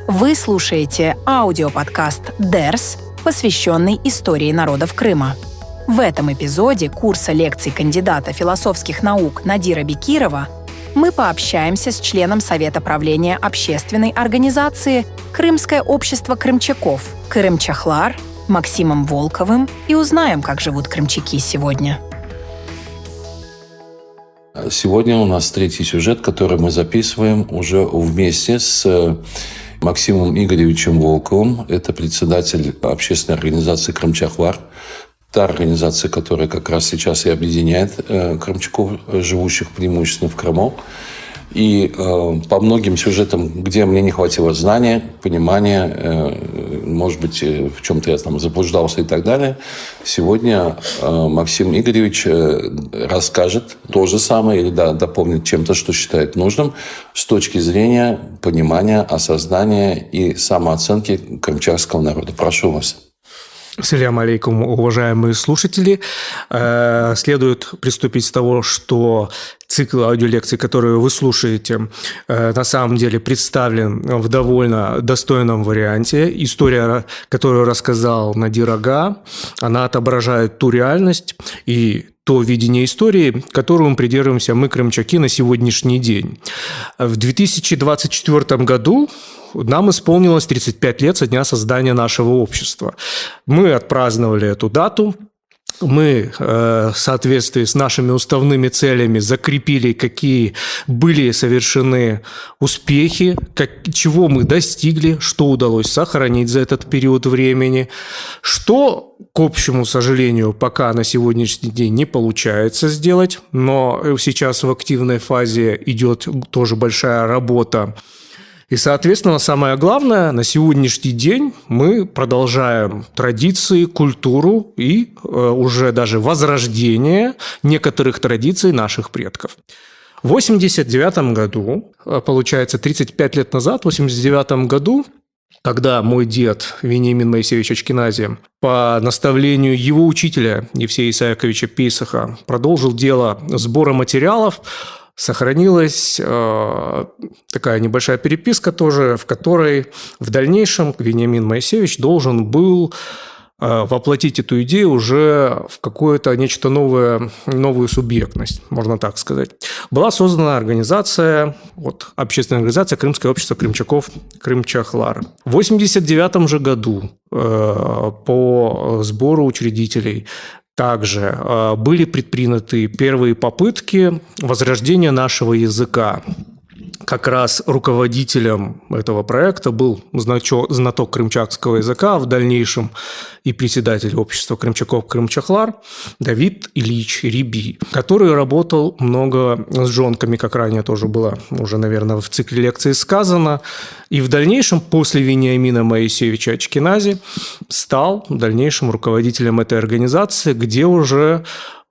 Вы слушаете аудиоподкаст «Дерс», посвященный истории народов Крыма. В этом эпизоде курса лекций кандидата философских наук Надира Бекирова мы пообщаемся с членом Совета правления общественной организации «Крымское общество крымчаков» Кырым-Чахлар Максимом Волковым и узнаем, как живут крымчаки сегодня. Сегодня у нас третий сюжет, который мы записываем уже вместе с Максимом Игоревичем Волковым. Это председатель общественной организации «Крым-Чахлар». Та организация, которая как раз сейчас и объединяет крымчаков, живущих преимущественно в Крыму. И по многим сюжетам, где мне не хватило знания, понимания, может быть, в чем-то я там заблуждался и так далее, сегодня Максим Игоревич расскажет то же самое или дополнит чем-то, что считает нужным с точки зрения понимания, осознания и самооценки крымчакского народа. Прошу вас. Ассаляму алейкум, уважаемые слушатели. Следует приступить с того, что цикл аудиолекций, которые вы слушаете, на самом деле представлен в довольно достойном варианте. История, которую рассказал Надир Ага, она отображает ту реальность и то видение истории, которому придерживаемся мы, крымчаки, на сегодняшний день. В 2024 году нам исполнилось 35 лет со дня создания нашего общества. Мы отпраздновали эту дату. Мы в соответствии с нашими уставными целями закрепили, какие были совершены успехи, чего мы достигли, что удалось сохранить за этот период времени, что, к общему сожалению, пока на сегодняшний день не получается сделать, но сейчас в активной фазе идет тоже большая работа. И, соответственно, самое главное, на сегодняшний день мы продолжаем традиции, культуру и уже даже возрождение некоторых традиций наших предков. В 1989 году, получается, 35 лет назад, в 1989 году, когда мой дед Вениамин Моисеевич Ачкенази по наставлению его учителя Евсея Исааковича Пейсаха продолжил дело сбора материалов, сохранилась такая небольшая переписка тоже, в которой в дальнейшем Вениамин Моисеевич должен был воплотить эту идею уже в какое-то нечто новое, новую субъектность, можно так сказать. Была создана организация, общественная организация «Крымское общество крымчаков» Кырым-Чахлар. В 1989 же году по сбору учредителей также были предприняты первые попытки возрождения нашего языка. Как раз руководителем этого проекта был знаток крымчакского языка, в дальнейшем и председатель общества крымчаков Кырым-Чахлар Давид Ильич Риби, который работал много с жонками, как ранее тоже было уже, наверное, в цикле лекций сказано. И в дальнейшем, после Вениамина Моисеевича Ачкенази, стал дальнейшим руководителем этой организации, где уже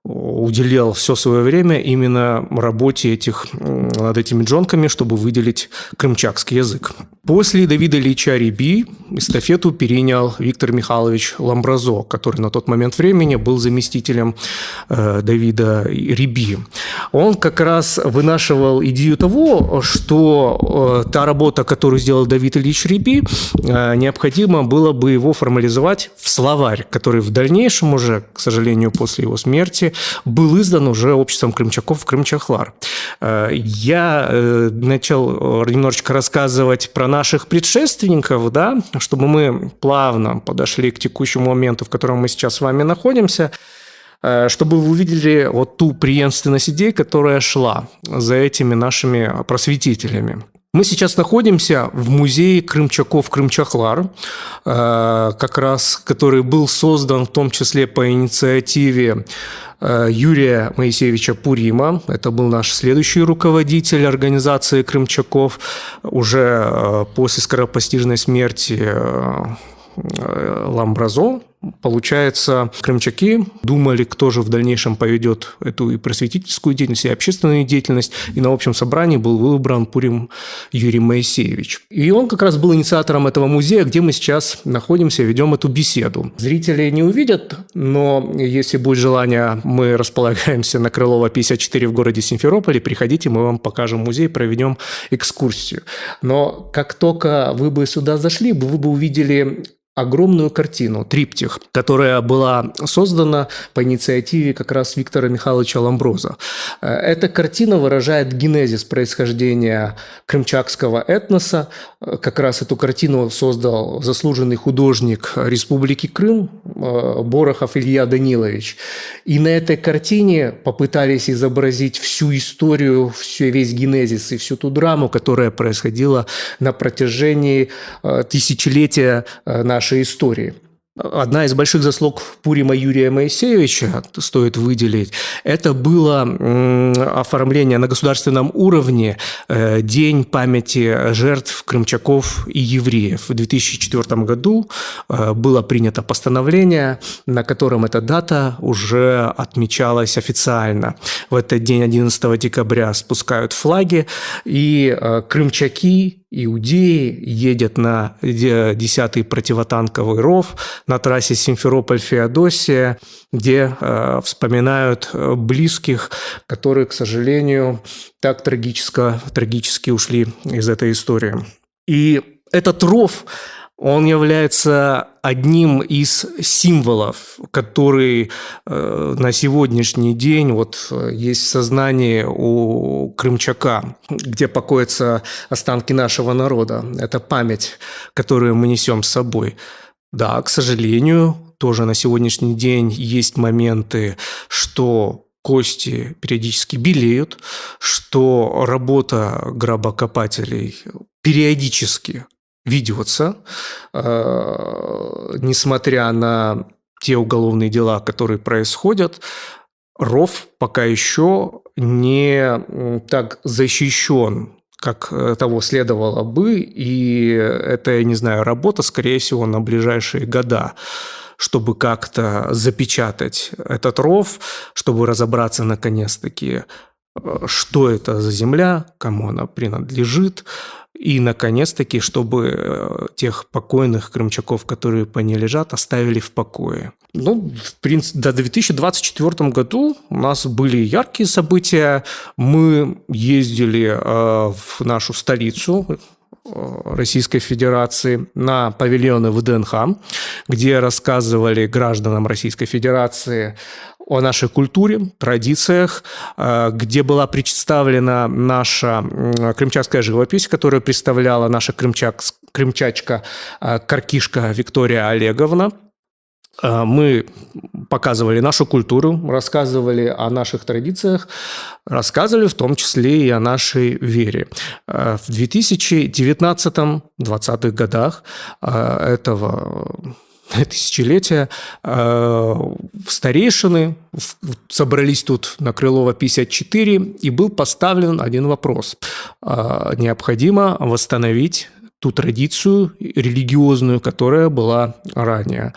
уделял все свое время именно работе над этими джонками, чтобы выделить крымчакский язык. После Давида Ильича Риби эстафету перенял Виктор Михайлович Ламбразо, который на тот момент времени был заместителем Давида Риби. Он как раз вынашивал идею того, что та работа, которую сделал Давид Ильич Риби, необходимо было бы его формализовать в словарь, который в дальнейшем уже, к сожалению, после его смерти, был издан уже обществом крымчаков Кырым-Чахлар. Я начал немножечко рассказывать про наших предшественников, чтобы мы плавно подошли к текущему моменту, в котором мы сейчас с вами находимся, чтобы вы увидели ту преемственность идей, которая шла за этими нашими просветителями. Мы сейчас находимся в музее крымчаков Кырым-Чахлар, как раз который был создан в том числе по инициативе Юрия Моисеевича Пурима. Это был наш следующий руководитель организации крымчаков уже после скоропостижной смерти Ламбразо, Получается, крымчаки думали, кто же в дальнейшем поведет эту и просветительскую деятельность, и общественную деятельность. И на общем собрании был выбран Пурим Юрий Моисеевич. И он как раз был инициатором этого музея, где мы сейчас находимся, ведем эту беседу. Зрители не увидят, но если будет желание, мы располагаемся на Крылова, 54 в городе Симферополе. Приходите, мы вам покажем музей, проведем экскурсию. Но как только вы бы сюда зашли, вы бы увидели огромную картину, триптих, которая была создана по инициативе как раз Виктора Михайловича Ламброза. Эта картина выражает генезис происхождения крымчакского этноса. Как раз эту картину создал заслуженный художник Республики Крым Борохов Илья Данилович. И на этой картине попытались изобразить всю историю, весь генезис и всю ту драму, которая происходила на протяжении тысячелетия нашей истории. Одна из больших заслуг Пурима Юрия Моисеевича, стоит выделить, это было оформление на государственном уровне День памяти жертв крымчаков и евреев. В 2004 году было принято постановление, на котором эта дата уже отмечалась официально. В этот день, 11 декабря, спускают флаги, и крымчаки, иудеи едет на 10-й противотанковый ров на трассе Симферополь-Феодосия, где вспоминают близких, которые, к сожалению, так трагически ушли из этой истории. И этот ров, он является одним из символов, который на сегодняшний день есть в сознании у крымчака, где покоятся останки нашего народа. Это память, которую мы несем с собой. Да, к сожалению, тоже на сегодняшний день есть моменты, что кости периодически белеют, что работа гробокопателей периодически ведется, несмотря на те уголовные дела, которые происходят, ров пока еще не так защищен, как того следовало бы, и это, я не знаю, работа, скорее всего, на ближайшие года, чтобы как-то запечатать этот ров, чтобы разобраться наконец-таки, что это за земля, кому она принадлежит, и, наконец-таки, чтобы тех покойных крымчаков, которые по ней лежат, оставили в покое. В принципе, в 2024 году у нас были яркие события. Мы ездили в нашу столицу Российской Федерации на павильоны ВДНХ, где рассказывали гражданам Российской Федерации о нашей культуре, традициях, где была представлена наша крымчакская живопись, которую представляла наша крымчачка Каркишка Виктория Олеговна. Мы показывали нашу культуру, рассказывали о наших традициях, рассказывали в том числе и о нашей вере. В 2019-2020 годах этого тысячелетия старейшины собрались тут на Крылова 54, и был поставлен один вопрос. Необходимо восстановить ту традицию религиозную, которая была ранее.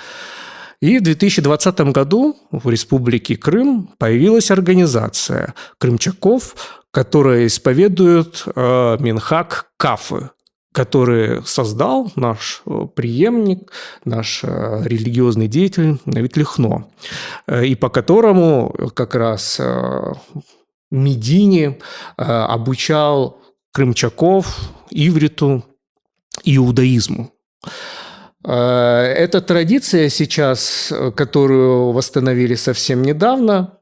И в 2020 году в Республике Крым появилась организация крымчаков, которая исповедует Минхаг Кафы, который создал наш преемник, наш религиозный деятель Навид Лихно, и по которому как раз Медини обучал крымчаков ивриту, иудаизму. Эта традиция сейчас, которую восстановили совсем недавно,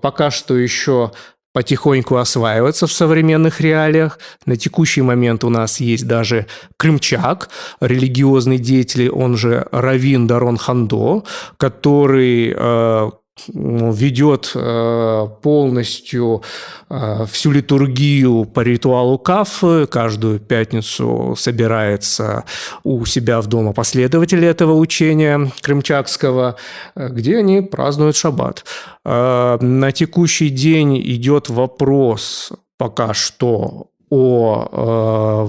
пока что еще потихоньку осваивается в современных реалиях. На текущий момент у нас есть даже крымчак, религиозный деятель, он же Равин Дарон Хандо, который ведет полностью всю литургию по ритуалу Кафы. Каждую пятницу собирается у себя в дома последователи этого учения крымчакского, где они празднуют шаббат. На текущий день идет вопрос пока что о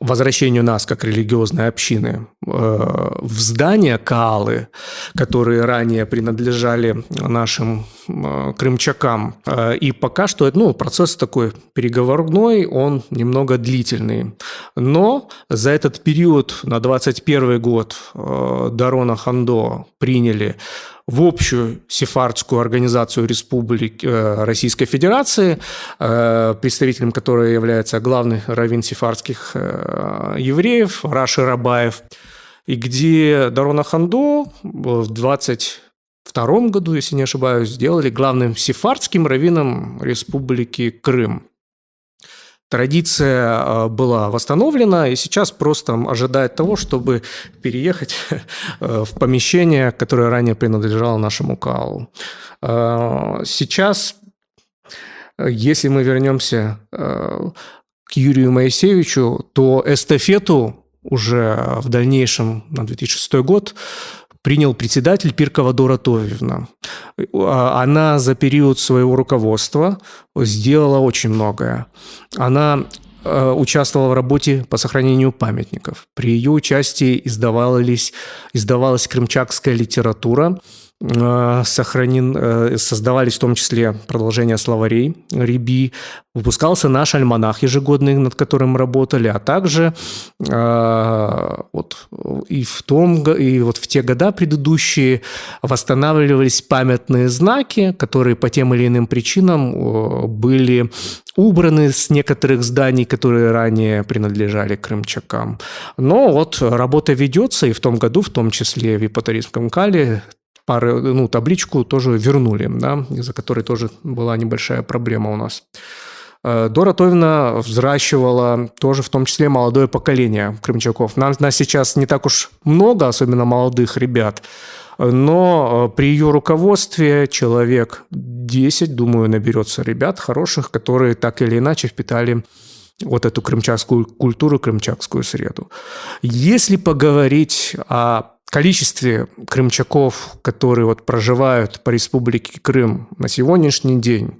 возвращению нас, как религиозной общины, в здания Каалы, которые ранее принадлежали нашим крымчакам. И пока что процесс такой переговорной, он немного длительный. Но за этот период, на 2021 год, Дарона Хандо приняли в общую сефардскую организацию Республики Российской Федерации, представителем которой является главный раввин сефардских евреев Раши Рабаев, и где Дарона Хандо в 2022 году, если не ошибаюсь, сделали главным сефардским раввином Республики Крым. Традиция была восстановлена, и сейчас просто ожидает того, чтобы переехать в помещение, которое ранее принадлежало нашему Каалу. Сейчас, если мы вернемся к Юрию Моисеевичу, то эстафету уже в дальнейшем, на 2006 год, принял председатель Пиркова Дора Товьевна. Она за период своего руководства сделала очень многое. Она участвовала в работе по сохранению памятников. При ее участии издавалась крымчакская литература, создавались в том числе продолжения словарей Реби, выпускался наш альманах ежегодный, над которым мы работали, а также и в те года предыдущие восстанавливались памятные знаки, которые по тем или иным причинам были убраны с некоторых зданий, которые ранее принадлежали крымчакам. Но работа ведется, и в том году, в том числе в Ипатарийском Кале, табличку тоже вернули, да, из-за которой тоже была небольшая проблема у нас. Дора Товьевна взращивала тоже в том числе молодое поколение крымчаков. Нас сейчас не так уж много, особенно молодых ребят, но при ее руководстве человек 10, думаю, наберется ребят хороших, которые так или иначе впитали эту крымчакскую культуру, крымчакскую среду. Если поговорить о количестве крымчаков, которые проживают по Республике Крым на сегодняшний день,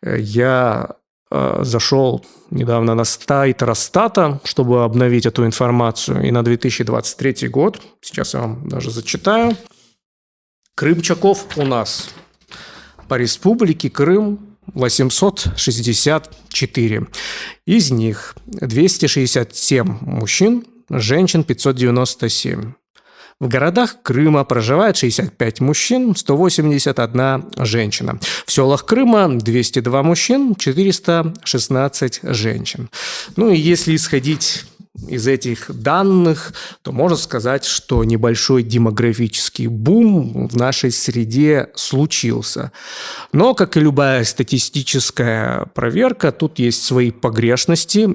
я зашел недавно на сайт Росстата, чтобы обновить эту информацию. И на 2023 год, сейчас я вам даже зачитаю, крымчаков у нас по Республике Крым 864. Из них 267 мужчин, женщин 597. В городах Крыма проживает 65 мужчин, 181 женщина. В селах Крыма 202 мужчин, 416 женщин. И если исходить из этих данных, то можно сказать, что небольшой демографический бум в нашей среде случился. Но, как и любая статистическая проверка, тут есть свои погрешности.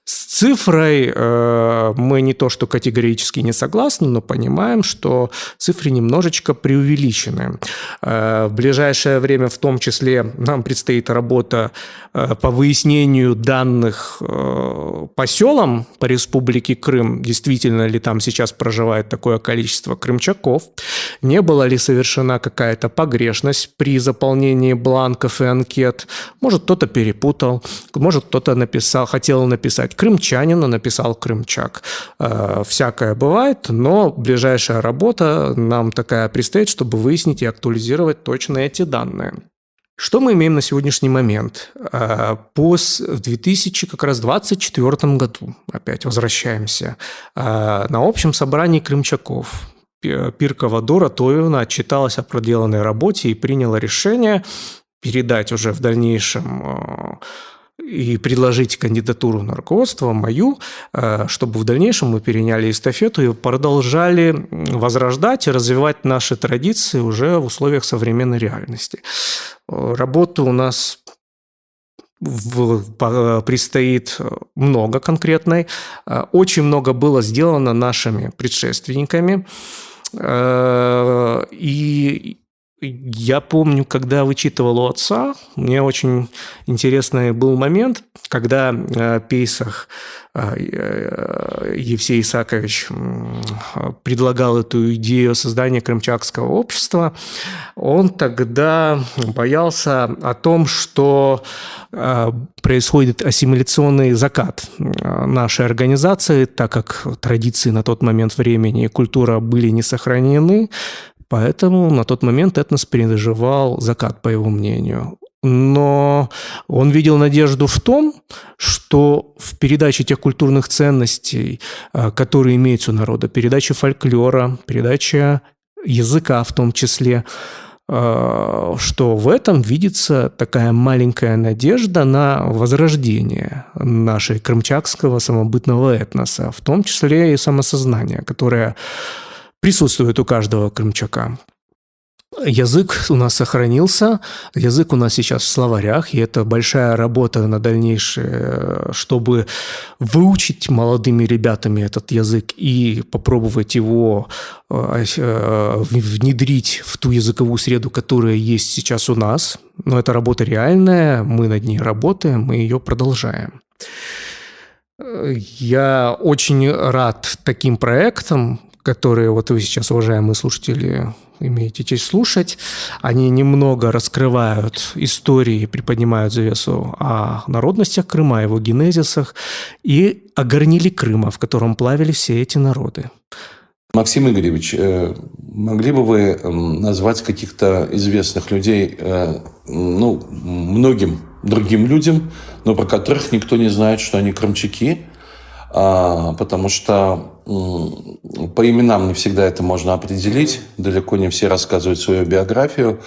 С цифрой мы не то что категорически не согласны, но понимаем, что цифры немножечко преувеличены. В ближайшее время, в том числе, нам предстоит работа по выяснению данных по селам по Республике Крым, действительно ли там сейчас проживает такое количество крымчаков, не была ли совершена какая-то погрешность при заполнении бланков и анкет, может, кто-то перепутал, может, кто-то хотел написать крымчанин, но написал крымчак. Всякое бывает, но ближайшая работа нам такая предстоит, чтобы выяснить и актуализировать точно эти данные. Что мы имеем на сегодняшний момент? В 2024 году, опять возвращаемся, на общем собрании крымчаков Пиркова Дора Товьевна отчиталась о проделанной работе и приняла решение передать уже в дальнейшем и предложить кандидатуру на руководство мою, чтобы в дальнейшем мы переняли эстафету и продолжали возрождать и развивать наши традиции уже в условиях современной реальности. Работы у нас предстоит много конкретной. Очень много было сделано нашими предшественниками. И Я помню, когда вычитывал у отца, мне очень интересный был момент, когда Пейсах Евсей Исаакович предлагал эту идею создания крымчакского общества. Он тогда боялся о том, что происходит ассимиляционный закат нашей организации, так как традиции на тот момент времени и культура были не сохранены. Поэтому на тот момент этнос переживал закат, по его мнению. Но он видел надежду в том, что в передаче тех культурных ценностей, которые имеются у народа, передаче фольклора, передаче языка в том числе, что в этом видится такая маленькая надежда на возрождение нашего крымчакского самобытного этноса, в том числе и самосознания, которое присутствует у каждого крымчака. Язык у нас сохранился, язык у нас сейчас в словарях, и это большая работа на дальнейшее, чтобы выучить молодыми ребятами этот язык и попробовать его внедрить в ту языковую среду, которая есть сейчас у нас. Но это работа реальная, мы над ней работаем, мы ее продолжаем. Я очень рад таким проектам, которые вот вы сейчас, уважаемые слушатели, имеете честь слушать. Они немного раскрывают истории, приподнимают завесу о народностях Крыма, о его генезисах и о горниле Крыма, в котором плавали все эти народы. Максим Игоревич, могли бы вы назвать каких-то известных людей, многим другим людям, но про которых никто не знает, что они крымчаки, потому что по именам не всегда это можно определить, далеко не все рассказывают свою биографию,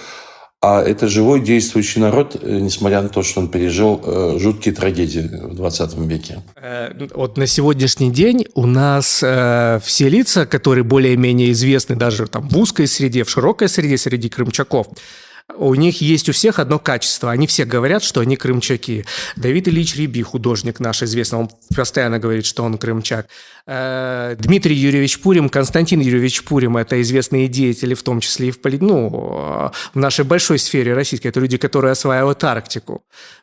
а это живой действующий народ, несмотря на то, что он пережил жуткие трагедии в 20 веке. Вот на сегодняшний день у нас все лица, которые более-менее известны даже там, в узкой среде, в широкой среде, среди крымчаков, у них есть у всех одно качество. Они все говорят, что они крымчаки. Давид Ильич Рябий, художник наш известный, он постоянно говорит, что он крымчак. Дмитрий Юрьевич Пурим, Константин Юрьевич Пурим – это известные деятели, в том числе и в нашей большой сфере российской. Это люди, которые осваивают Арктику.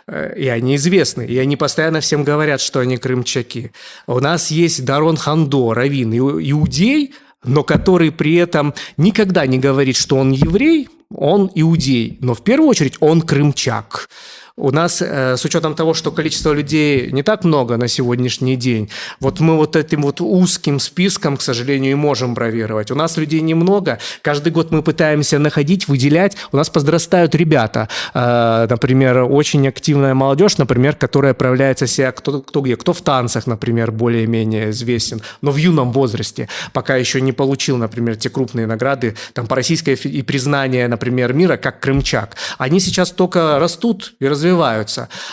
И они известны. И они постоянно всем говорят, что они крымчаки. У нас есть Дарон Хандо, раввин, иудей, но который при этом никогда не говорит, что он еврей, он иудей, но в первую очередь он крымчак. У нас, с учетом того, что количество людей не так много на сегодняшний день, вот мы вот этим вот узким списком, к сожалению, и можем бравировать. У нас людей немного, каждый год мы пытаемся находить, выделять. У нас подрастают ребята, например, очень активная молодежь, например, которая проявляется себя кто где, кто в танцах, например, более-менее известен, но в юном возрасте, пока еще не получил, например, те крупные награды там, по российской и признание, например, мира, как крымчак. Они сейчас только растут и развиваются.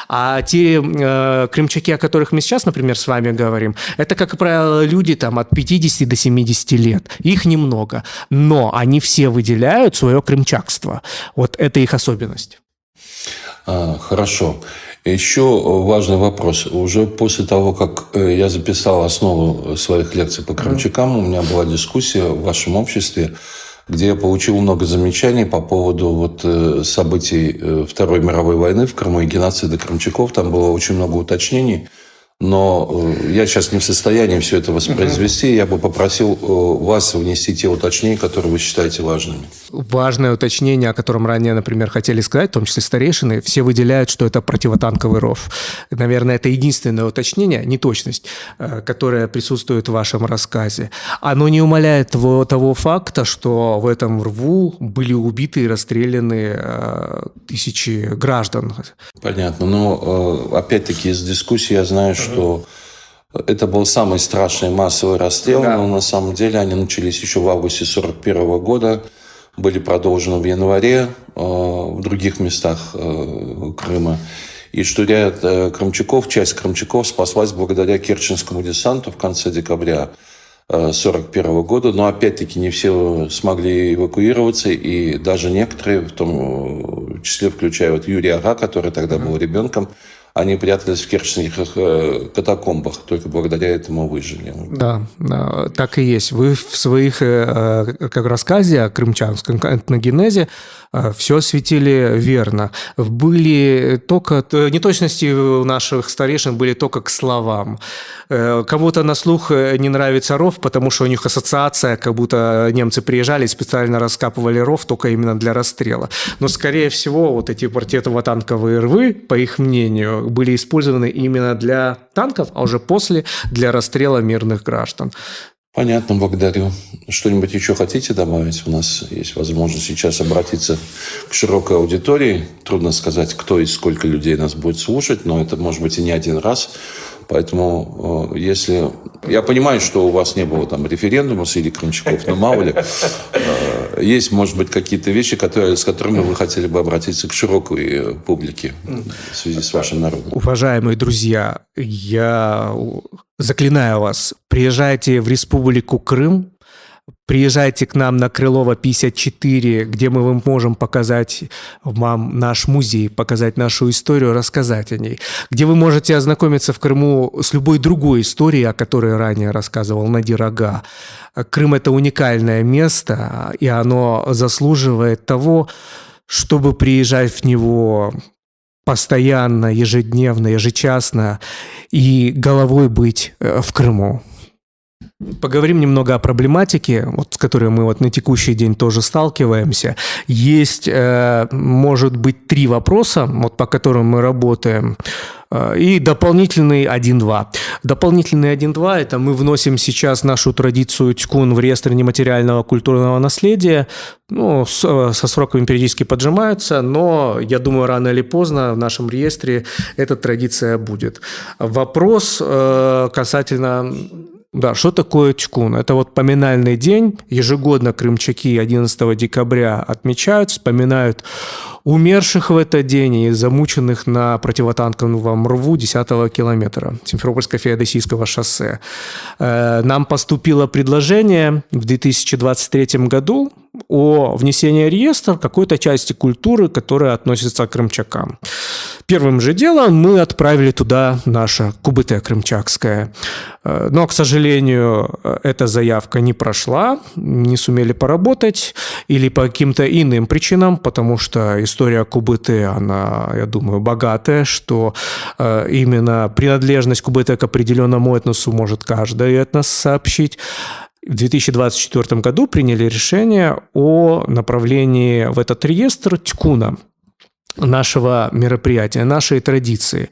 А те крымчаки, о которых мы сейчас, например, с вами говорим, это, как правило, люди там, от 50 до 70 лет. Их немного. Но они все выделяют свое крымчакство. Вот это их особенность. Хорошо. Еще важный вопрос. Уже после того, как я записал основу своих лекций по крымчакам, у меня была дискуссия в вашем обществе, где я получил много замечаний по поводу событий Второй мировой войны в Крыму и геноцида крымчаков. Там было очень много уточнений, но я сейчас не в состоянии все это воспроизвести. Я бы попросил вас внести те уточнения, которые вы считаете важными. Важное уточнение, о котором ранее, например, хотели сказать, в том числе старейшины, все выделяют, что это противотанковый ров. Наверное, это единственное уточнение, неточность, которая присутствует в вашем рассказе. Оно не умаляет того факта, что в этом рву были убиты и расстреляны тысячи граждан. Понятно. Но, опять-таки, из дискуссии я знаю, что это был самый страшный массовый расстрел, но на самом деле они начались еще в августе 1941 года, были продолжены в январе в других местах Крыма. И что ряд крымчаков, часть крымчаков спаслась благодаря Керченскому десанту в конце декабря 1941 года. Но опять-таки не все смогли эвакуироваться, и даже некоторые, в том числе включая Юрия Ага, который тогда был ребенком, они прятались в керченских катакомбах. Только благодаря этому выжили. Да, так и есть. Вы в своих как рассказе о крымчанском этногенезе все осветили верно. Были только неточности у наших старейшин были только к словам. Кому-то на слух не нравится ров, потому что у них ассоциация, как будто немцы приезжали и специально раскапывали ров только именно для расстрела. Но, скорее всего, вот эти противотанковые рвы, по их мнению, были использованы именно для танков, а уже после для расстрела мирных граждан. Понятно, благодарю. Что-нибудь еще хотите добавить? У нас есть возможность сейчас обратиться к широкой аудитории. Трудно сказать, кто и сколько людей нас будет слушать, но это может быть и не один раз. Поэтому, если... Я понимаю, что у вас не было там референдума среди крымчаков, но мало ли. Есть, может быть, какие-то вещи, с которыми вы хотели бы обратиться к широкой публике в связи с вашим народом. Уважаемые друзья, я заклинаю вас, приезжайте в Республику Крым, приезжайте к нам на Крылова 54, где мы вам можем показать вам наш музей, показать нашу историю, рассказать о ней. Где вы можете ознакомиться в Крыму с любой другой историей, о которой ранее рассказывал Надир Ага. Крым – это уникальное место, и оно заслуживает того, чтобы приезжать в него постоянно, ежедневно, ежечасно и головой быть в Крыму. Поговорим немного о проблематике, с которой мы на текущий день тоже сталкиваемся. Есть, может быть, 3 вопроса, по которым мы работаем, и дополнительный 1-2. Дополнительный 1-2 – это мы вносим сейчас нашу традицию тькун в реестр нематериального культурного наследия. Со сроками периодически поджимаются, но, я думаю, рано или поздно в нашем реестре эта традиция будет. Вопрос касательно... Да, что такое тькун? Это поминальный день. Ежегодно крымчаки 11 декабря отмечают, вспоминают умерших в этот день и замученных на противотанковом рву 10-го километра Симферопольско-Феодосийского шоссе. Нам поступило предложение в 2023 году о внесении в реестр какой-то части культуры, которая относится к крымчакам. Первым же делом мы отправили туда наше КУБТ крымчакское. Но, к сожалению, эта заявка не прошла, не сумели поработать или по каким-то иным причинам, потому что история КУБТ, она, я думаю, богатая, что именно принадлежность КУБТ к определенному этносу может каждый этнос сообщить. В 2024 году приняли решение о направлении в этот реестр тькуна, нашего мероприятия, нашей традиции.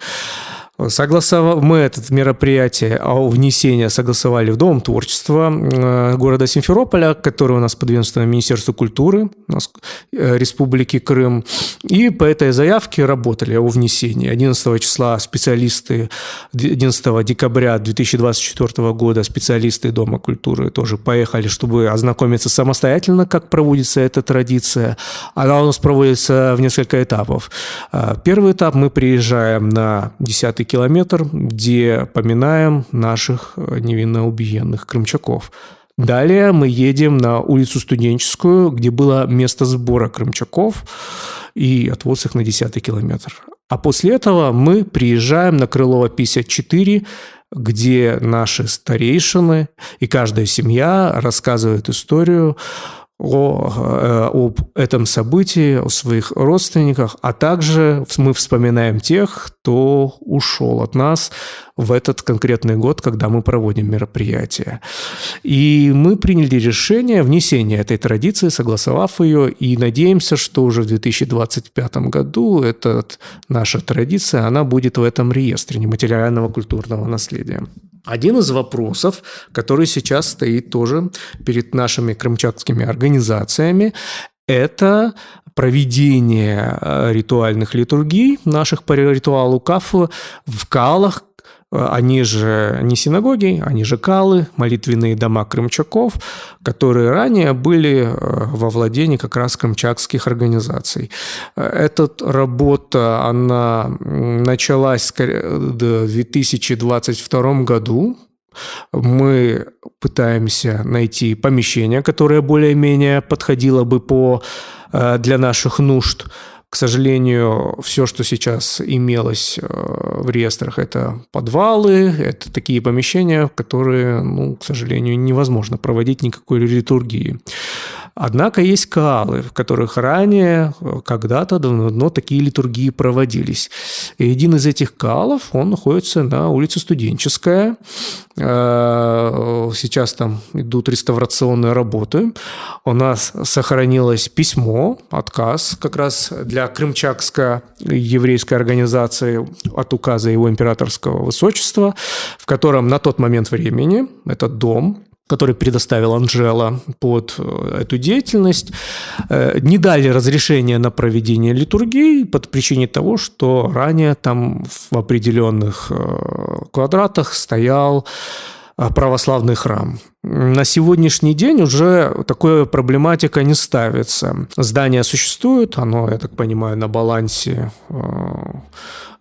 Мы это мероприятие о внесении согласовали в Дом творчества города Симферополя, который у нас подведомствован Министерству культуры Республики Крым. И по этой заявке работали о внесении. 11 числа 11 декабря 2024 года специалисты Дома культуры тоже поехали, чтобы ознакомиться самостоятельно, как проводится эта традиция. Она у нас проводится в несколько этапов. Первый этап – мы приезжаем на 10-й километр, где поминаем наших невинно убиенных крымчаков. Далее мы едем на улицу Студенческую, где было место сбора крымчаков, и отвоз их на 10-й километр. А после этого мы приезжаем на Крылова 54, где наши старейшины и каждая семья рассказывают историю об этом событии, о своих родственниках, а также мы вспоминаем тех, кто ушел от нас в этот конкретный год, когда мы проводим мероприятие. И мы приняли решение внесения этой традиции, согласовав ее, и надеемся, что уже в 2025 году наша традиция, она будет в этом реестре нематериального культурного наследия. Один из вопросов, который сейчас стоит тоже перед нашими крымчакскими организациями, это проведение ритуальных литургий наших по ритуалу кафы в калах. Они же не синагоги, они же калы, молитвенные дома крымчаков, которые ранее были во владении как раз крымчакских организаций. Эта работа, она началась в 2022 году. Мы пытаемся найти помещение, которое более-менее подходило бы для наших нужд. К сожалению, все, что сейчас имелось в реестрах, это подвалы, это такие помещения, в которые, к сожалению, невозможно проводить никакой литургии. Однако есть каалы, в которых ранее, когда-то давно такие литургии проводились. И один из этих каалов, он находится на улице Студенческая. Сейчас там идут реставрационные работы. У нас сохранилось письмо, отказ как раз для крымчакской еврейской организации от указа его императорского высочества, в котором на тот момент времени этот дом, который предоставил Анжела под эту деятельность, не дали разрешения на проведение литургии по причине того, что ранее там в определенных квадратах стоял православный храм. На сегодняшний день уже такая проблематика не ставится. Здание существует, оно, я так понимаю, на балансе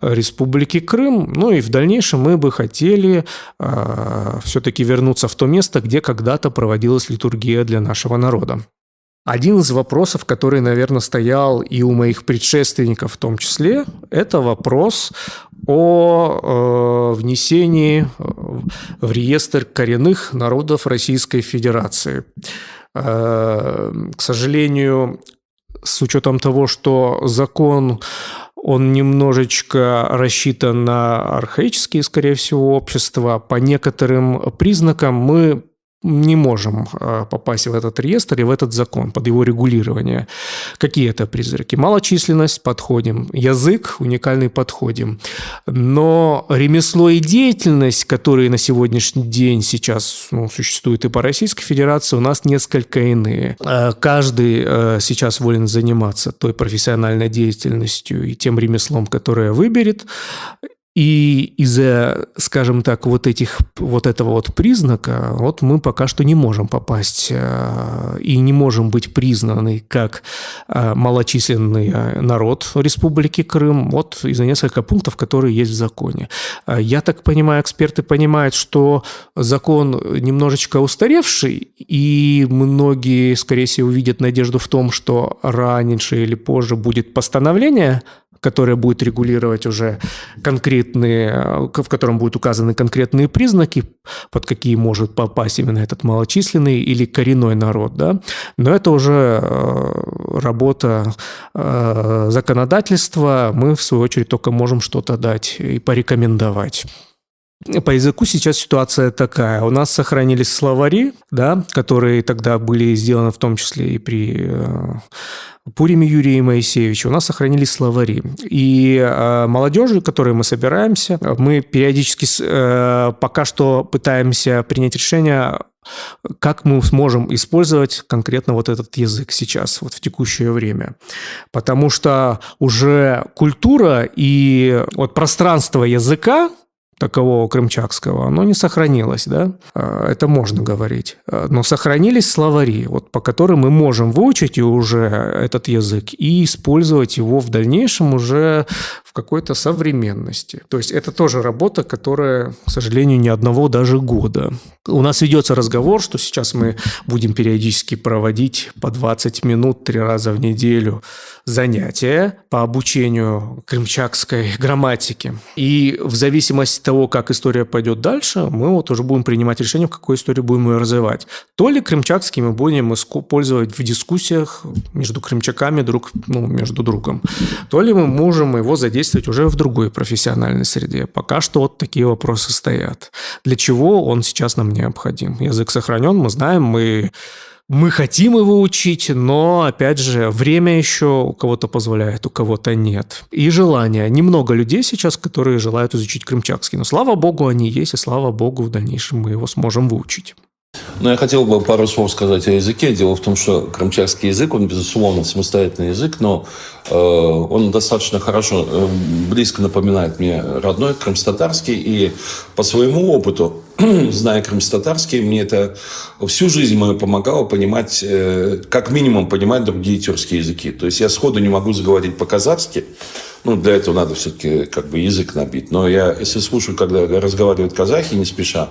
Республики Крым. И в дальнейшем мы бы хотели все-таки вернуться в то место, где когда-то проводилась литургия для нашего народа. Один из вопросов, который, наверное, стоял и у моих предшественников в том числе, это вопрос о внесении в реестр коренных народов Российской Федерации. К сожалению, с учетом того, что закон, он немножечко рассчитан на архаические, скорее всего, общества, по некоторым признакам мы не можем попасть в этот реестр и в этот закон, под его регулирование. Какие это признаки? Малочисленность – подходим. Язык – уникальный – подходим. Но ремесло и деятельность, которые на сегодняшний день сейчас существуют и по Российской Федерации, у нас несколько иные. Каждый сейчас волен заниматься той профессиональной деятельностью и тем ремеслом, которое выберет. И из-за, скажем так, вот этого признака мы пока что не можем попасть и не можем быть признаны как малочисленный народ Республики Крым из-за нескольких пунктов, которые есть в законе. Я так понимаю, эксперты понимают, что закон немножечко устаревший, и многие, скорее всего, увидят надежду в том, что раньше или позже будет постановление, которое будет регулировать уже конкретные, в котором будут указаны конкретные признаки, под какие может попасть именно этот малочисленный или коренной народ. Да? Но это уже работа законодательства. Мы, в свою очередь, только можем что-то дать и порекомендовать. По языку сейчас ситуация такая. У нас сохранились словари, да, которые тогда были сделаны в том числе и при Пуриме Юрия Моисеевича. У нас сохранились словари. И молодежи, которые мы собираемся, мы периодически пока что пытаемся принять решение, как мы сможем использовать конкретно этот язык сейчас, в текущее время. Потому что уже культура и пространство языка такового крымчакского, оно не сохранилось, да? Это можно говорить. Но сохранились словари, по которым мы можем выучить уже этот язык и использовать его в дальнейшем уже в какой-то современности. То есть это тоже работа, которая, к сожалению, не одного даже года. У нас ведется разговор, что сейчас мы будем периодически проводить по 20 минут 3 раза в неделю занятия по обучению крымчакской грамматике. И в зависимости от того, как история пойдет дальше, мы уже будем принимать решение, в какой истории будем ее развивать. То ли крымчакский мы будем использовать в дискуссиях между крымчаками между другом, то ли мы можем его задействовать уже в другой профессиональной среде. Пока что такие вопросы стоят. Для чего он сейчас нам необходим? Язык сохранен, мы знаем, мы хотим его учить, но, опять же, время еще у кого-то позволяет, у кого-то нет. И желание. Немного людей сейчас, которые желают изучить крымчакский. Но, слава богу, они есть, и, слава богу, в дальнейшем мы его сможем выучить. Я хотел бы пару слов сказать о языке. Дело в том, что крымчакский язык, он, безусловно, самостоятельный язык, но он достаточно хорошо, близко напоминает мне родной крымстатарский. И по своему опыту, зная крымстатарский, мне это всю жизнь мне помогало понимать, как минимум понимать другие тюркские языки. То есть я сходу не могу заговорить по-казахски. Для этого надо все-таки язык набить. Но если слушаю, когда разговаривают казахи не спеша,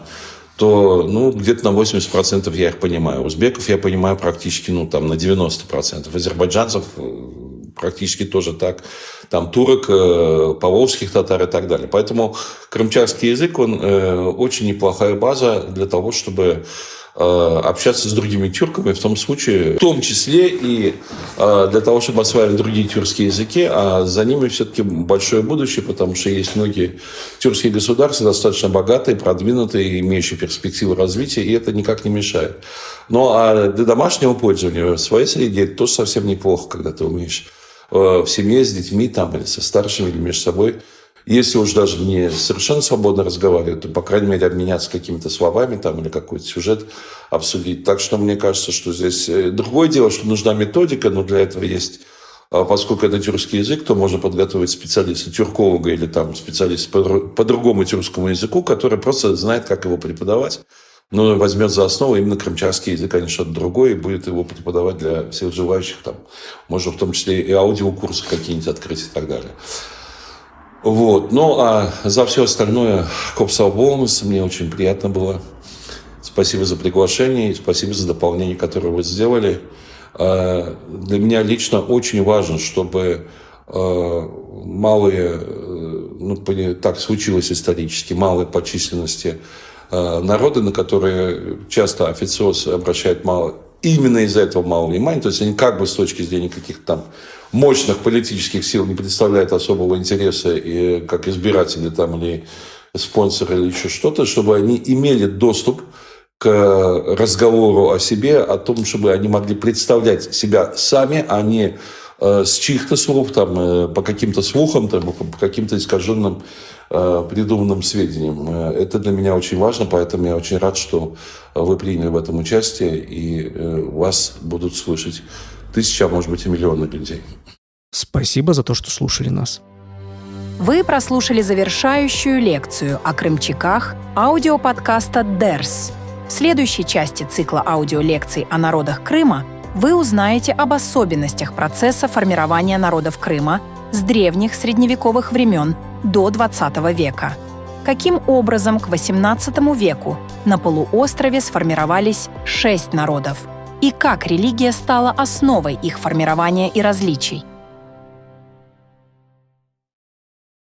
то где-то на 80% я их понимаю. Узбеков я понимаю практически на 90%. Азербайджанцев практически тоже так, там турок, поволжских татар и так далее. Поэтому крымчакский язык, он очень неплохая база для того, чтобы общаться с другими тюрками, в том числе и для того, чтобы осваивать другие тюркские языки, а за ними все-таки большое будущее, потому что есть многие тюркские государства достаточно богатые, продвинутые, имеющие перспективы развития, и это никак не мешает. Ну, а для домашнего пользования в своей среде это тоже совсем неплохо, когда ты умеешь в семье с детьми там, или со старшими, или между собой. Если уж даже не совершенно свободно разговаривать, то, по крайней мере, обменяться какими-то словами там, или какой-то сюжет обсудить. Так что мне кажется, что здесь другое дело, что нужна методика, но для этого есть, поскольку это тюркский язык, то можно подготовить специалиста, тюрколога или там специалиста по другому тюркскому языку, который просто знает, как его преподавать. Но возьмет за основу именно крымчакский язык, а не что-то другое, и будет его преподавать для всех желающих. Там, можно в том числе и аудиокурсы какие-нибудь открыть и так далее. Вот. Ну, а за все остальное Копсалболмас, мне очень приятно было. Спасибо за приглашение и спасибо за дополнение, которое вы сделали. Для меня лично очень важно, чтобы малые, так случилось исторически, малые по численности народы, на которые часто официоз обращает именно из-за этого мало внимания, то есть они как бы с точки зрения каких-то там мощных политических сил не представляют особого интереса и как избиратели там, или спонсоры или еще что-то, чтобы они имели доступ к разговору о себе, о том, чтобы они могли представлять себя сами, а не с чьих-то слов, там, по каким-то слухам, там, по каким-то искаженным придуманным сведениям. Это для меня очень важно, поэтому я очень рад, что вы приняли в этом участие, и вас будут слышать тысячи, а может быть и миллионы людей. Спасибо за то, что слушали нас. Вы прослушали завершающую лекцию о крымчаках аудиоподкаста «Дерс». В следующей части цикла аудиолекций о народах Крыма вы узнаете об особенностях процесса формирования народов Крыма с древних средневековых времен до XX века. Каким образом к XVIII веку на полуострове сформировались 6 народов? И как религия стала основой их формирования и различий?